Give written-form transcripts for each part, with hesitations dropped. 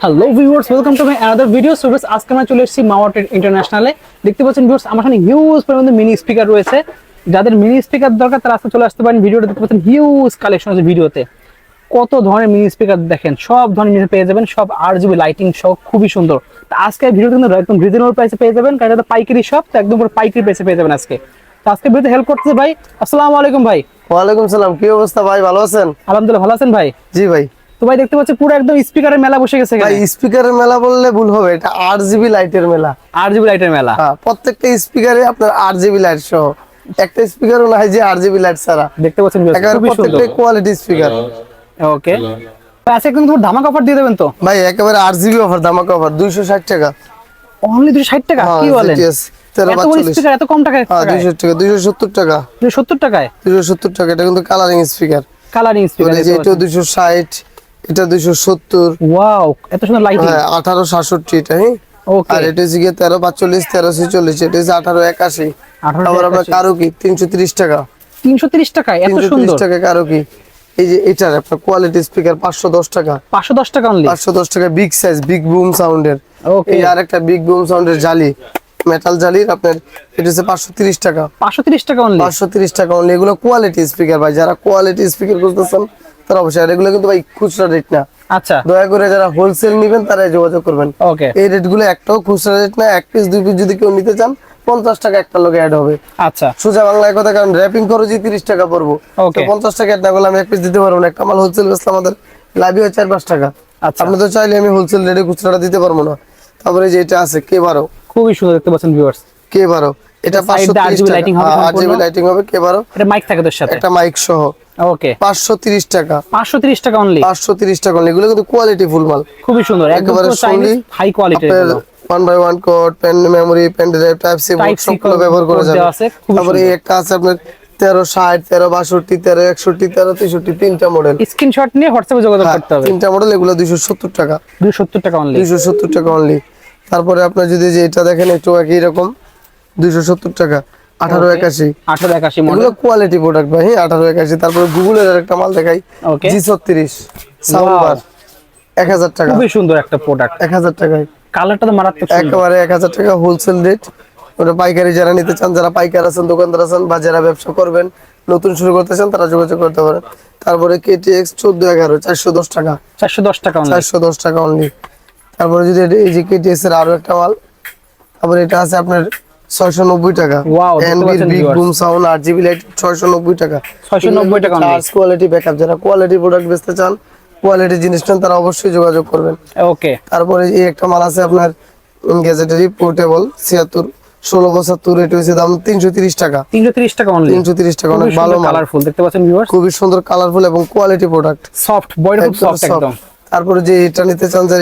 Hello viewers, welcome to my another video. So viewers, আজকে আমরা চলে এসেছি মাওয়াট ইন্টারন্যাশনালে। দেখতে পাচ্ছেন ভিউয়ার্স, আমার সামনে হিউজ পরিমাণে মিনি স্পিকার রয়েছে। যাদের মিনি স্পিকার দরকার তারা আজকে চলে আসতে পারেন। ভিডিওটা দেখতে পাচ্ছেন, হিউজ কালেকশন আছে ভিডিওতে। কত ধরনের মিনি স্পিকার দেখেন, সব ধরনের মিনি পেয়ে যাবেন, সব RGB লাইটিং সহ খুবই সুন্দর। তো আজকে ভিডিওটা কিন্তু একদম রিজনেবল প্রাইসে পেয়ে যাবেন, কারণ এটা পাইকারি শপ, তো একদম পুরো পাইকারি প্রাইসে পেয়ে যাবেন আজকে। তো আজকে ভিডিওতে হেল্প করতেছে ভাই। আসসালামু আলাইকুম ভাই। ওয়ালাইকুম সালাম। কি অবস্থা ভাই, ভালো আছেন? আলহামদুলিল্লাহ, ভালো আছেন ভাই? জি ভাই। তো ভাই দেখতে পাচ্ছি পুরো একদম স্পিকারের মেলা বসে গেছে ভাই এখানে। স্পিকারের মেলা বললে ভুল হবে, এটা RGB লাইটের মেলা। RGB লাইটের মেলা। হ্যাঁ, প্রত্যেকটা স্পিকারে আপনার RGB লাইট সহ, একটা স্পিকারও নাই যে RGB লাইট ছাড়া। দেখতে পাচ্ছেন একেবারে খুবই সুন্দর। প্রত্যেকটা কোয়ালিটি স্পিকার। ওকে, আচ্ছা কিন্তু ধামাকা অফার দিয়ে দেবেন তো ভাই একেবারে RGB অফার, ধামাকা অফার 260 টাকা। অনলি 260 টাকা? কি বলেন, GTS 1342। স্পিকার এত কম টাকায়? হ্যাঁ 200 টাকা, 270 টাকা, 270 টাকায় 270 টাকা। এটা কিন্তু কালারিং স্পিকার। Colouring speaker. এই যে এটা 260, এটা 270। ওয়াও, এত সুন্দর লাইটিং। হ্যাঁ 1867 এটা। হ্যাঁ, ওকে, আর এটা হচ্ছে 1345, 1346, এটা হচ্ছে 1881। 1881 আবার আপনার কারো কি 330 টাকা, 330 টাকায় এত 330 সুন্দর। টাকা কারো কি। এই যে এটার আপনার কোয়ালিটি স্পিকার 510 টাকা, 510 টাকা অনলি। 510 টাকা বিগ সাইজ, বিগ বুম সাউন্ডের। ওকে, এই আরেকটা বিগ বুম সাউন্ডের জালি, মেটাল জালির আপনার, এটা হচ্ছে 530 টাকা, 530 টাকা অনলি। 530 টাকা অনলি। এগুলো কোয়ালিটি স্পিকার ভাই, যারা কোয়ালিটি স্পিকার খুঁজতেছেন তারা অবশ্যই। আর এগুলো কিন্তু ভাই খুচরা রেট না, আচ্ছা দয়া করে যারা হোলসেল নেবেন তারাই যোগাযোগ করবেন। ওকে, এই রেট গুলো একটাও খুচরা রেট না। এক পিস দুই পিস যদি কেউ নিতে চান 50 টাকা একটা লোকে অ্যাড হবে। আচ্ছা সোজা বাংলায় কথা, কারণ র্যাপিং খরচই 30 টাকা পড়বো। তো ওকে, 50 টাকা অ্যাড না করলে আমি এক পিস দিতে পারবো না। একটা মাল হোলসেল বেচলে আমাদের লাভই হয় 4-5 টাকা। আচ্ছা আপনি তো চাইলে আমি হোলসেল রেটে খুচরাটা দিতে পারবো না। তারপরে যে এটা আছে K12, খুবই সুন্দর দেখতে পাচ্ছেন ভিউয়ার্স। K12 এটা সাইড দিয়ে 530 RGB টাকা। লাইটিং হবে, হ্যাঁ, সম্পূর্ণ RGB লাইটিং হবে K12। এটা মাইক থাকে তোর সাথে। একটা মাইক সহ ওকে, 530 টাকা, 530 টাকা অনলি। 530 টাকা। এগুলো কিন্তু কোয়ালিটি ফুল মাল, খুবই সুন্দর, একদম একেবারে পুরো চাইনিজ হাই কোয়ালিটির। আপনার 1x1 code, pen memory, pen drive, type C board সবগুলো ব্যবহার করা যাবে। তারপরে এই একটা আছে আপনার 1360, 1362, 1361, 1363, তিনটা মডেল। স্ক্রিনশট নিয়ে হোয়াটসঅ্যাপে যোগাযোগ করতে হবে। তিনটা মডেল, এগুলো 270 টাকা, 270 টাকা অনলি। 270 টাকা অনলি। তারপরে আপনার যদি যে এটা দেখেন, একটু একই রকম 270 টাকা, 1881। 1881 মডেল। এগুলো কোয়ালিটি প্রোডাক্ট ভাই। 1881। তারপরে গুগলের আরেকটা মাল দেখাই, ওকে, G36 সাউন্ড বার, 1000 টাকা, খুবই সুন্দর একটা প্রোডাক্ট। 1000 টাকায়। কালারটা তো মারাত্মক সুন্দর। একেবারে 1000 টাকা হোলসেল রেট। ওটা পাইকারি যারা নিতে চান, যারা পাইকার আছেন, দোকানদার আছেন, বা যারা ব্যবসা করবেন, নতুন শুরু করতে চান, তারা যোগাযোগ করতে পারেন। তারপরে KTX 1411, 410 টাকা, 410 টাকা অনলি। 410 টাকা অনলি। তারপরে যদি এই যে KTX এর আরো একটা মাল, তারপরে এটা আছে আপনার 690 টাকা। ওয়াও, দেখতে এনবির পাচ্ছেন big viewers। Broom sound 8GB light 690 টাকা। 690 টাকা অনলি। চার্জ কোয়ালিটি ব্যাকআপ, যারা কোয়ালিটি প্রোডাক্ট বেচতে চান, কোয়ালিটি জিনিস চান, তারা অবশ্যই যোগাযোগ করবেন। ওকে, তারপরে এই একটা মাল আছে আপনার গ্যাজেটারি পোর্টেবল 76 1675, এটা হচ্ছে দাম 330 টাকা, 330 টাকা অনলি। 330 টাকা। অনেক ভালো মাল, কালারফুল দেখতে পাচ্ছেন ভিউয়ার্স। খুবই সুন্দর কালারফুল এবং কোয়ালিটি প্রোডাক্ট, সফট বডিটা খুব সফট একদম। তারপরে যে এটা নিতে চান, যে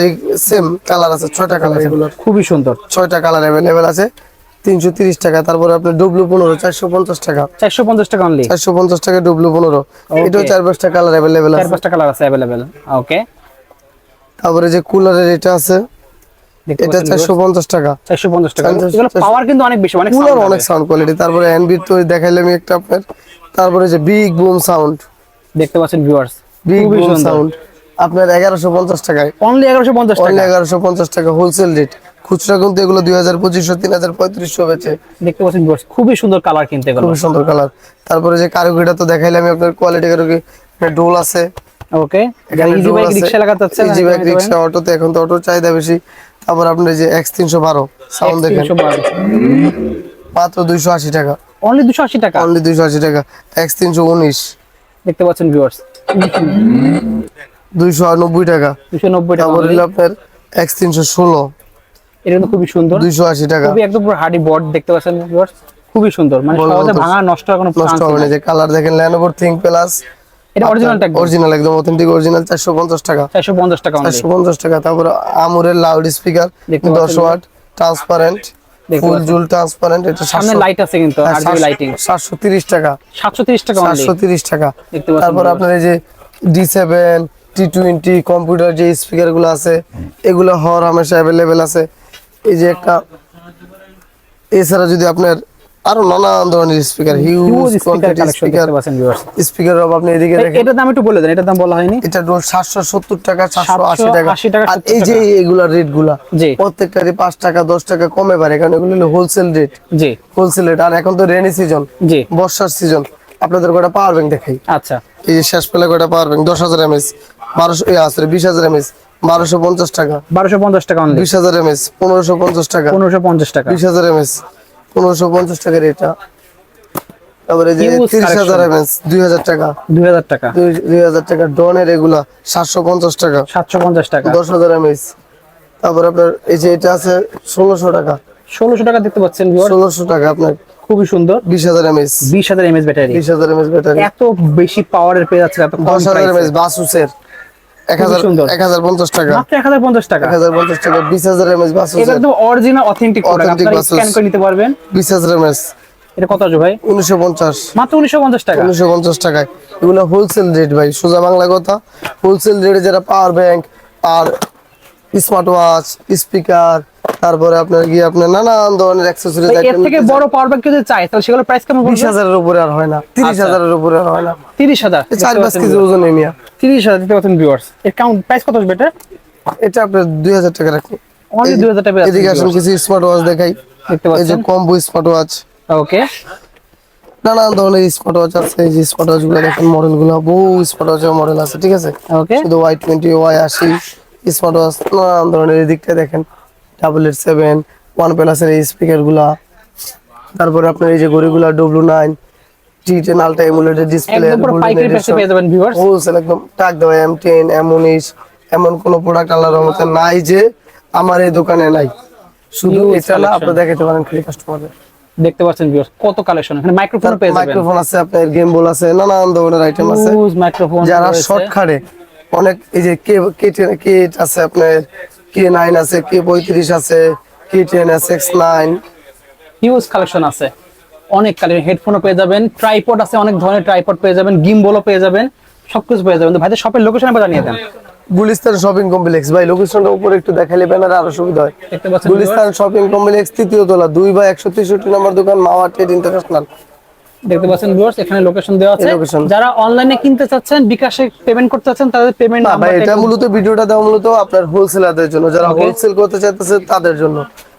সেম কালার আছে 6টা কালার, এগুলো খুবই সুন্দর। 6টা কালার अवेलेबल আছে, 330 টাকা। তারপরে আপনার W15 450 টাকা, 450 টাকা অনলি। 450 টাকা W15। এটাও 4-5টা কালার अवेलेबल আছে, 4-5টা কালার আছে अवेलेबल। ওকে, তারপরে যে কুলারের এটা আছে, এটা 450 টাকা, 450 টাকা। এগুলো পাওয়ার কিন্তু অনেক বেশি, অনেক কুলার sound অনেক হবে। Sound quality. তারপরে এনবির তো দেখাইলাম একটা আপনার। তারপরে যে বিগ বুম সাউন্ড, দেখতে পাচ্ছেন ভিউয়ার্স, বিগ খুবই বুম সুন্দর। সাউন্ড আপনার 1150 টাকায়, অনলি 1150 অনলি টাকা। 1150 টাকা হোলসেল রেট। খুচরা কিন্তু এগুলো 2200, 3035 বেচে। দেখতে পাচ্ছেন ভিউয়ার্স, খুবই সুন্দর কালার কিনতে এগুলো। খুব সুন্দর কালার। তারপরে যে কারুকিটা তো দেখাইলাম আপনার, কোয়ালিটি কারুকি, ডোল আছে। ওকে, ইজি বাইক রিকশা লাগাতে চাচ্ছেন, ইজি বাইক রিকশা, অটোতে, এখন তো অটোর চাহিদা বেশি। তারপর আপনার যে X312 সাউন্ড দেখেন, মাত্র 280 টাকা, অনলি 280 টাকা। অনলি 280 টাকা। X319 দেখতে পাচ্ছেন ভিউয়ার্স, 290 টাকা। 290 টাকা তারপর only। হলো আপনার X316 এটা কিন্তু খুবই সুন্দর, 280 টাকা। খুবই একদম পুরো হার্ডি বড দেখতে পাচ্ছেন ভিউয়ার্স, খুবই সুন্দর, মানে সহজে ভাঙা নষ্ট হওয়ার কোনো নষ্ট চান্স হবে না। নেই। যে কালার দেখেন, Lenovo ThinkPlus, এটা অরিজিনাল ট্যাগ, অরিজিনাল একদম অথেন্টিক অরিজিনাল, 450 টাকা, 450 টাকা অনলি। 450 টাকা। তারপর আমুরের লাউড স্পিকার দেখতে 10 পাচ্ছেন ওয়াট ট্রান্সপারেন্ট, ফুল জুল ট্রান্সপারেন্ট, এটা সামনে লাইট আছে কিন্তু আরজিবি লাইটিং, 730 টাকা, 730 টাকা অনলি। 730 টাকা। দেখতে পাচ্ছেন তারপর আপনার এই যে D7 T20 কম্পিউটার যে স্পিকার গুলো আছে, এগুলো হর হামেশা अवेलेबल আছে। এই যে একটা, এছাড়া যদি আপনার আরো নানান ধরনের speaker, huge huge speaker quantity collection speaker, দেখতে পাচ্ছেন ভিউয়ার্স। স্পিকার আপনি এদিকে দেখেন। এটার দাম একটু বলে দেন, এটার দাম বলা হয়নি। এটা ডোর 770 টাকা, 780 টাকা। 780 টাকা, আর 70 এই যে টাকা। এগুলা রেট গুলা জি। প্রত্যেকটারই 5 টাকা 10 টাকা কমে পারে, কারণ এগুলো হলো হোলসেল রেট। জি হোলসেল রেট। আর এখন তো রেনি সিজন, জি বর্ষার সিজন। আপনাদের কটা পাওয়ার ব্যাংক দেখাই। আচ্ছা এই যে শেষ পেলে কটা power bank 10,000 MS 1200 sorry 20,000 MS 1250 টাকা, 1250 টাকা অনলি, 20,000 এমএস 1550 টাকা, 1550 টাকা। 20,000 এমএস 1550 টাকার এটা। তারপরে যে Huge 30,000 এমএস 2,000 টাকা, 2000 টাকা, 2,000 টাকা। ডনের এগুলা 750 টাকা, 750 টাকা, 10,000 এমএস। তারপর আপনার এই যে এটা আছে 1,600 টাকা, 1600 টাকা দেখতে পাচ্ছেন ভিউয়ার্স, 1,600 টাকা আপনার খুবই সুন্দর। 20,000 MS, 20000 MS battery, 20,000 MS battery. এত বেশি পাওয়ারের পেয়ে যাচ্ছে এত কম 10,000 প্রাইসে, এমএস বাসুসের 1000 সুন্দর। 1050 টাকা, মাত্র 1050 টাকা। 1050 টাকা। 20,000 এমএস এটা বাসুসের, একদম অরিজিনাল অথেন্টিক প্রোডাক্ট, Authentic আপনারা Basus। স্ক্যান করে নিতে পারবেন। 20,000 এমএস এটা কত আছে ভাই? 1950, মাত্র 1950 টাকা। 1950 টাকায়। এগুলো হোলসেল রেট ভাই, সোজা বাংলা কথা। হোলসেল রেটে যারা পাওয়ার ব্যাংক আর স্মার্ট ওয়াচ, স্পিকার, তারপরে আপনার কি আপনার নানান ধরনের অ্যাকসেসরিজ এর আইটেম থেকে বড় পাওয়ার ব্যাংক যদি চাই তাহলে সেগুলো প্রাইস কেমন পড়বে? 20,000 এর উপরে আর হয় না, 30,000 এর উপরে আর হয় না। 30000, 4-5 কেজি ওজন মিয়া। 30000 দেখতে পাচ্ছেন ভিউয়ার্স। এর কাউন্ট প্রাইস কত আসবে এটা? এটা আপনার 2,000 টাকা রাখুন। অনলি 2000 টাকা। এদিকে আসুন কিছু স্মার্ট ওয়াচ দেখাই। দেখতে এই যে পাচ্ছেন, কম্বো স্মার্ট ওয়াচ, ওকে। নানান ধরনের স্মার্ট ওয়াচ আছে। এই যে স্মার্ট ওয়াচ গুলো দেখেন, মডেল গুলো বহু স্মার্ট ওয়াচের মডেল আছে, ঠিক আছে। ওকে, শুধু Y20 Y80 স্মার্ট ওয়াচ নানান ধরনের। এই দিকটা দেখেন 887 OnePlus এর এই স্পিকার গুলা। তারপরে আপনার এই যে ঘড়িগুলা W9 T10 আলট্রা এমুলেটেড ডিসপ্লে, একদম পুরো পাইকারি প্রাইসে পেয়ে যাবেন ভিউয়ার্স। হোলসেল একদম টাক দেওয়া। M10 M19 এমন কোন প্রোডাক্ট আল্লাহর রহমতে নাই যে আমার এই দোকানে নাই। শুধু Huge এটা না, collection। আপনি দেখাতে পারেন খালি কাস্টমারদের। দেখতে পাচ্ছেন ভিউয়ার্স কত কালেকশন, এখানে মাইক্রোফোন পেয়ে যাবেন। মাইক্রোফোন আছে, আপনার গেম বল আছে, নানান ধরনের আইটেম আছে। হিউজ মাইক্রোফোন যারা শর্টকাটে অনেক, এই যে K8 আছে, আপনার K9 আছে, K35 আছে, K10 X9। হিউজ কালেকশন আছে, অনেক কালেকশন। হেডফোনও পেয়ে যাবেন, ট্রাইপড আছে, অনেক ধরনের ট্রাইপড পেয়ে যাবেন, গিম্বলও পেয়ে যাবেন, সবকিছু পেয়ে যাবেন। তো ভাইদের শপের লোকেশন আবার জানিয়ে দেন। গুলিস্তান শপিং কমপ্লেক্স ভাই, লোকেশনটা উপরে একটু দেখাইলে ব্যানারে আরো সুবিধা হয়। দেখতে পাচ্ছেন গুলিস্তান শপিং কমপ্লেক্স 3য় তলা 2/163 নম্বর দোকান, মাওয়া ট্রেড ইন্টারন্যাশনাল। দেখতে পাচ্ছেন ভিউয়ার্স, এখানে লোকেশন দেওয়া আছে। এই location। যারা অনলাইনে কিনতে চাচ্ছেন, বিকাশে পেমেন্ট করতে চাচ্ছেন, তাদের পেমেন্ট না ভাই, নাম্বারটা এটা মূলত ভিডিওটা দেওয়া মূলত আপনার হোলসেলারদের জন্য, যারা Okay. হোলসেল করতে চাইতেছে তাদের জন্য।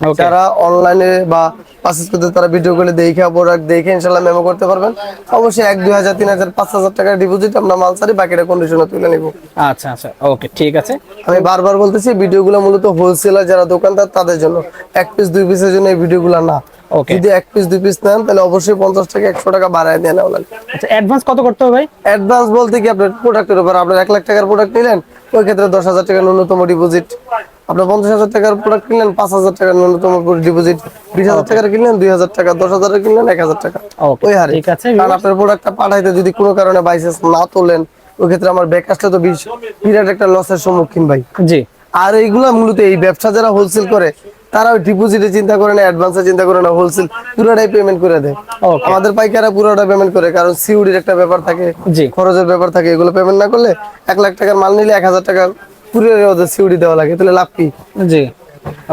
Okay. যারা অনলাইনে বা পারচেজ করতে, তারা ভিডিও করে দেখে প্রোডাক্ট দেখে ইনশাআল্লাহ মেমো করতে পারবেন। অবশ্যই 1 2,000 3,000 5,000 টাকা ডিপোজিট, আমরা মাল সারি, বাকিটা কন্ডিশনে তুলে নিব। আচ্ছা আচ্ছা, ওকে, ঠিক আছে। আমি বারবার বলতেছি, ভিডিওগুলো মূলত হোলসেলার যারা দোকানদার তাদের জন্য, 1 পিস 2 পিসের জন্য এই ভিডিওগুলো না। Okay. যদি 1 পিস 2 পিস নেন তাহলে অবশ্যই 50 টাকা 100 টাকা বাড়ায় দিয়ে নেওয়া লাগবে। আচ্ছা, অ্যাডভান্স কত করতে হবে ভাই? অ্যাডভান্স বলতে কি, আপনার প্রোডাক্টের উপর, আপনার 1 লাখ টাকার প্রোডাক্ট নিলেন, ওই ক্ষেত্রে 10,000 টাকা ন্যূনতম ডিপোজিট। আপনার 50,000 টাকার প্রোডাক্ট কিনলেন, 5,000 টাকা ন্যূনতম ডিপোজিট। 20,000 টাকার কিনলেন 2,000 টাকা, 10,000 এর কিনলেন 1,000 টাকা, Okay, ওই হারে। ঠিক আছে। কারণ আপনার প্রোডাক্টটা পাঠাইতে যদি কোনো কারণে বাইসেস না তোলেন, ওই ক্ষেত্রে আমার ব্যাক আসলে তো বিরাট একটা লসের সম্মুখীন ভাই। জি, আর এইগুলা মূলত এই ব্যবসা যারা হোলসেল করে, তারা ডিপোজিটে চিন্তা করে না, অ্যাডভান্সে চিন্তা করে না, হোলসেল পুরোটাই পেমেন্ট করে দেয়। Okay. আমাদের পাইকাররা পুরোটা পেমেন্ট করে, কারণ সিউডির একটা ব্যাপার থাকে, জি। খরচের ব্যাপার থাকে। এগুলো পেমেন্ট না করলে 1 লাখ টাকার মাল নিলে 1,000 টাকা কুরিয়ারে ওদের সিউডি দেওয়া লাগে, তাহলে লাভ কি? জি,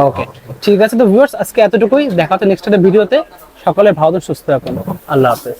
ওকে, ঠিক আছে। তো ভিউয়ার্স, আজকে এতটুকুই, দেখা হচ্ছে নেক্সট একটা ভিডিওতে। সকলে ভালো থাকুন, সুস্থ থাকুন, আল্লাহ হাফেজ।